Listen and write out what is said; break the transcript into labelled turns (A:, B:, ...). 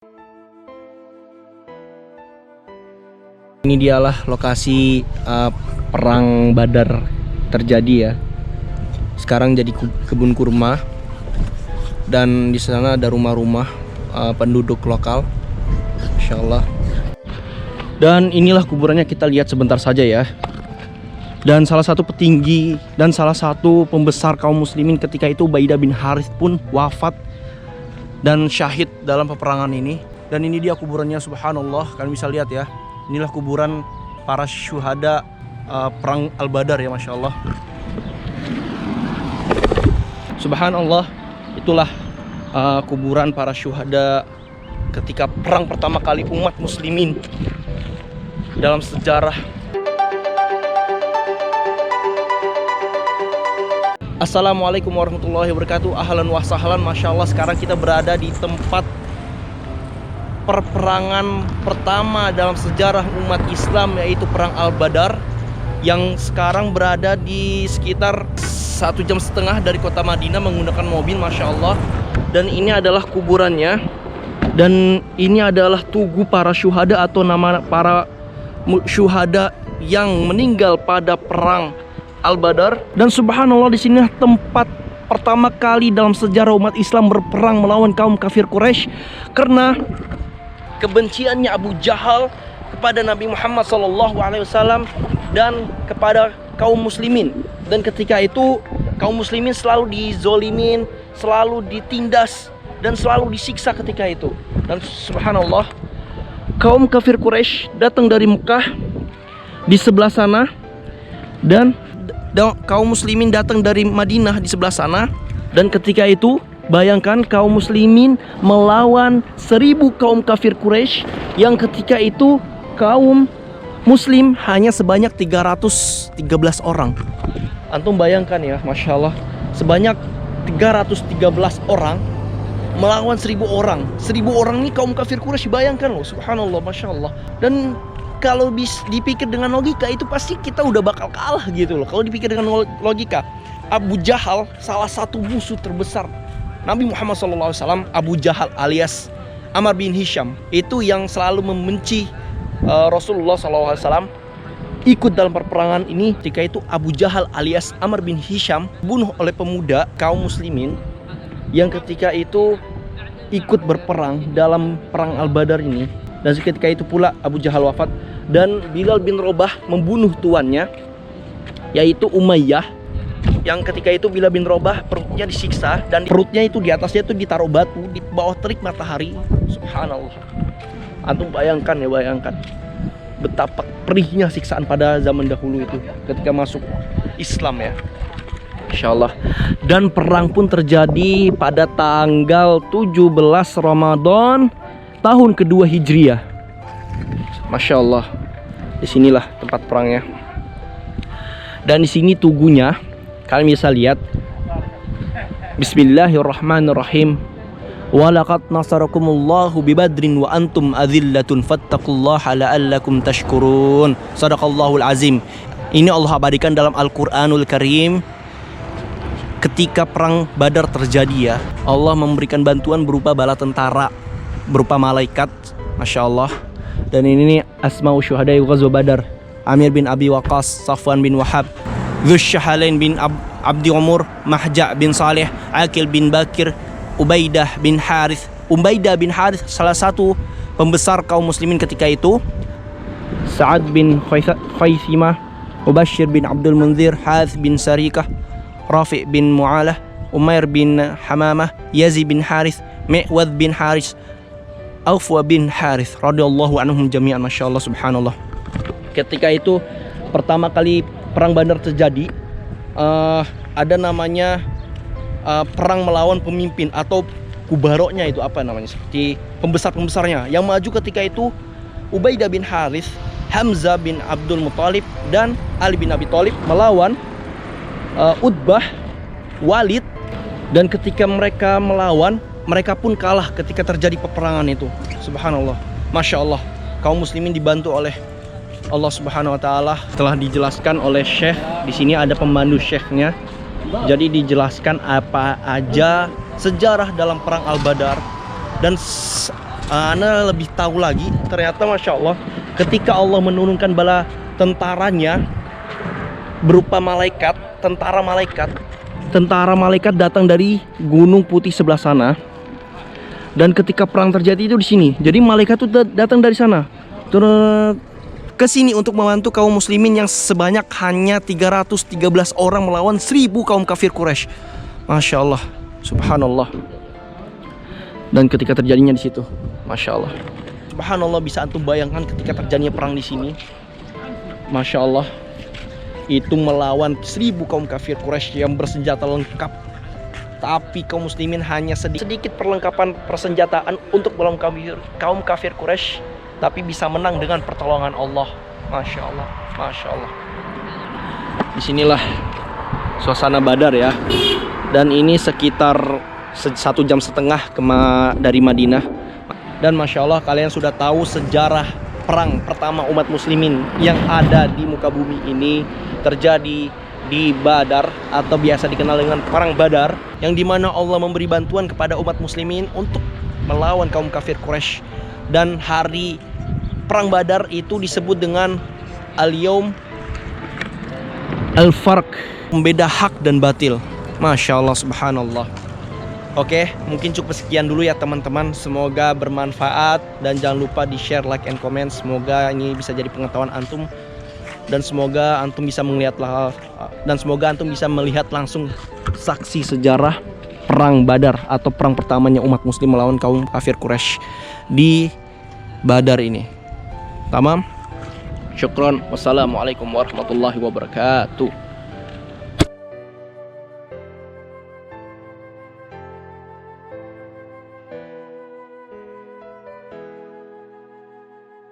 A: Ini dialah lokasi perang Badar terjadi ya. Sekarang jadi kebun kurma dan di sana ada rumah-rumah penduduk lokal, Insya Allah. Dan inilah kuburannya, kita lihat sebentar saja ya. Dan salah satu petinggi dan salah satu pembesar kaum muslimin ketika itu Ubaidah bin Harith pun wafat dan syahid dalam peperangan ini. Dan ini dia kuburannya, subhanallah, kalian bisa lihat ya. Inilah kuburan para syuhada perang Al-Badar ya, Masya Allah. Subhanallah, itulah kuburan para syuhada ketika perang pertama kali umat muslimin dalam sejarah. Assalamualaikum warahmatullahi wabarakatuh. Ahlan wa sahlan. Masya Allah, sekarang kita berada di tempat perperangan pertama dalam sejarah umat Islam, yaitu perang Al-Badar, yang sekarang berada di sekitar 1,5 jam dari kota Madinah menggunakan mobil, Masya Allah. Dan ini adalah kuburannya, dan ini adalah tugu para syuhada atau nama para syuhada yang meninggal pada perang Al-Badar. Dan subhanallah, di sini tempat pertama kali dalam sejarah umat Islam berperang melawan kaum kafir Quraisy karena kebenciannya Abu Jahal kepada Nabi Muhammad SAW dan kepada kaum muslimin. Dan ketika itu kaum muslimin selalu dizolimin, selalu ditindas, dan selalu disiksa ketika itu. Dan subhanallah, kaum kafir Quraisy datang dari Mekah di sebelah sana, dan kaum muslimin datang dari Madinah di sebelah sana. Dan ketika itu bayangkan kaum muslimin melawan 1.000 kaum kafir Quraisy yang ketika itu kaum muslim hanya sebanyak 313 orang. Antum bayangkan ya, Masya Allah, sebanyak 313 orang melawan 1.000 orang. 1.000 orang ini kaum kafir Quraisy, bayangkan loh, subhanallah, Masya Allah. Dan kalau dipikir dengan logika itu pasti kita udah bakal kalah gitu loh. Kalau dipikir dengan logika, Abu Jahal salah satu musuh terbesar Nabi Muhammad SAW, Abu Jahal alias Amr bin Hisham, itu yang selalu membenci Rasulullah SAW, ikut dalam perperangan ini. Ketika itu Abu Jahal alias Amr bin Hisham bunuh oleh pemuda kaum muslimin yang ketika itu ikut berperang dalam perang Al-Badar ini. Dan ketika itu pula Abu Jahal wafat, dan Bilal bin Rabah membunuh tuannya yaitu Umayyah, yang ketika itu Bilal bin Rabah perutnya disiksa, dan perutnya itu di atasnya itu ditaruh batu di bawah terik matahari. Subhanallah, antum bayangkan ya, bayangkan betapa perihnya siksaan pada zaman dahulu itu ketika masuk Islam ya, Insya Allah. Dan perang pun terjadi pada tanggal 17 Ramadan tahun kedua Hijriah. Masya Allah, disinilah tempat perangnya. Dan di sini tugunya, kalian bisa lihat. Bismillahirrahmanirrahim. Walaqad nasarakumullahu bibadrin wa antum adillatun fattaqullaha la'allakum tashkurun. Sadaqallahul azim. Ini Allah abadikan dalam Al-Quranul Karim. Ketika perang Badar terjadi ya, Allah memberikan bantuan berupa bala tentara, berupa malaikat, Masya Allah. Dan ini nih asma'u syuhada'i ghazwa Badar: Amir bin Abi Waqqas, Safwan bin Wahab, Dzusyahalain bin Abdi Umur, Mahja' bin Saleh, Akil bin Bakir, Ubaidah bin Harith. Ubaidah bin Harith salah satu pembesar kaum muslimin ketika itu. Sa'ad bin Khaisimah, Ubashir bin Abdul Munzir, Harith bin Sarikah, Rafi' bin Mu'alah, Umair bin Hamamah, Yazid bin Harith, Mi'wad bin Haris, Aufwa bin Harith, radhiyallahu anhum jami'an. Masya Allah, subhanallah. Ketika itu pertama kali perang Badar terjadi, ada namanya perang melawan pemimpin atau kubaroknya, itu apa namanya, seperti pembesar-pembesarnya. Yang maju ketika itu Ubaidah bin Harith, Hamzah bin Abdul Muthalib, dan Ali bin Abi Thalib melawan Utbah, Walid. Dan ketika mereka melawan, mereka pun kalah ketika terjadi peperangan itu. Subhanallah, Masya Allah, kaum muslimin dibantu oleh Allah Subhanahu wa taala. Telah dijelaskan oleh Syekh, di sini ada pembantu Syekhnya. Jadi dijelaskan apa aja sejarah dalam perang Al-Badar. Dan Ana lebih tahu lagi, ternyata Masya Allah, ketika Allah menurunkan bala tentaranya berupa malaikat, tentara malaikat datang dari Gunung Putih sebelah sana. Dan ketika perang terjadi itu di sini. Jadi malaikat itu datang dari sana ke sini untuk membantu kaum muslimin yang sebanyak hanya 313 orang melawan 1000 kaum kafir Quraisy. Masya Allah, subhanallah. Dan ketika terjadinya di situ, Masya Allah, subhanallah, bisa antum bayangkan ketika terjadinya perang di sini. Masya Allah, itu melawan 1000 kaum kafir Quraisy yang bersenjata lengkap. Tapi kaum muslimin hanya sedikit perlengkapan persenjataan untuk melawan kaum kafir Quraisy, tapi bisa menang dengan pertolongan Allah. Masya Allah, Masya Allah. Disinilah suasana Badar ya. Dan ini sekitar 1,5 jam dari Madinah. Dan Masya Allah, kalian sudah tahu sejarah perang pertama umat muslimin yang ada di muka bumi ini terjadi di Badar, atau biasa dikenal dengan Perang Badar, yang dimana Allah memberi bantuan kepada umat muslimin untuk melawan kaum kafir Quraisy. Dan hari Perang Badar itu disebut dengan Al-Yaum Al-Farq, membeda hak dan batil. Masya Allah, subhanallah. Oke, mungkin cukup sekian dulu ya teman-teman. Semoga bermanfaat dan jangan lupa di share, like, and comment. Semoga ini bisa jadi pengetahuan antum. Dan semoga antum bisa melihat langsung saksi sejarah perang Badar atau perang pertamanya umat muslim melawan kaum kafir Quraisy di Badar ini. Tamam. Syukron. Wassalamualaikum warahmatullahi wabarakatuh.